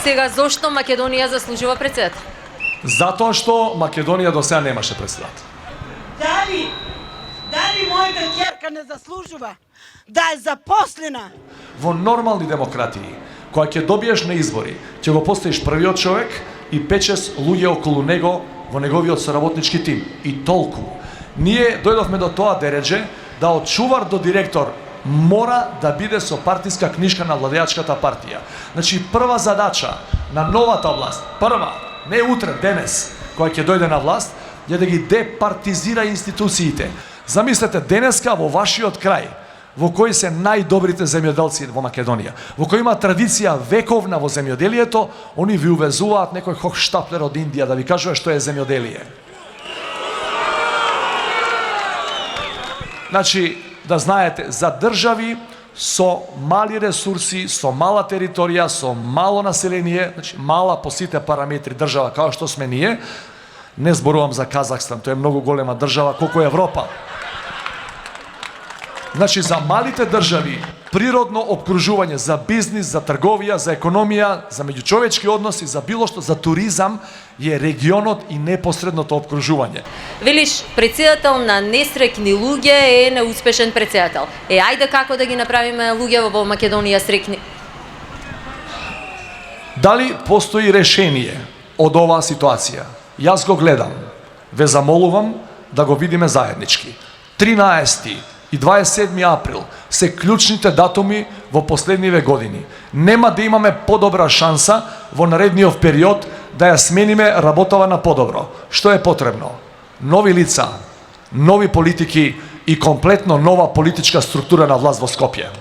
Сега зошто Македонија заслужува председател? Затоа што Македонија до сега немаше председател. Дали мојата ќерка не заслужува да е запослена? Во нормални демократии, кога ќе добиеш на избори, ќе го поставиш првиот човек и 5-6 луѓе околу него во неговиот соработнички тим. И толку. Ние дојдовме до тоа дередже да од чувар до директор мора да биде со партиска книжка на владеачката партија. Значи, прва задача на новата власт, не утре, денес, која ќе дојде на власт, е да ги департизира институциите. Замислете, денеска во вашиот крај, во кои се најдобрите земјоделци во Македонија, во кој има традиција вековна во земјоделието, они ви увезуваат некој хохштаплер од Индија да ви кажува што е земјоделие. Значи, да знаете, за држави со мали ресурси, со мала територија, со мало население, значи мала по сите параметри држава како што сме ние, не зборувам за Казахстан, тоа е многу голема држава, колку е Европа. Значи, за малите држави, природно обкружување, за бизнис, за трговија, за економија, за меѓучовечки односи, за било што, за туризам, е регионот и непосредното обкружување. Велиш, председател на несрекни луѓе е неуспешен председател. Ајде како да ги направиме луѓе во Македонија срекни? Дали постои решение од оваа ситуација? Јас го гледам. Ве замолувам да го видиме заеднички. 13 и 27 април се клучните датуми во последниве години. Нема да имаме подобра шанса во наредниот период да ја смениме работава на подобро. Што е потребно? Нови лица, нови политики и комплетно нова политичка структура на власт во Скопје.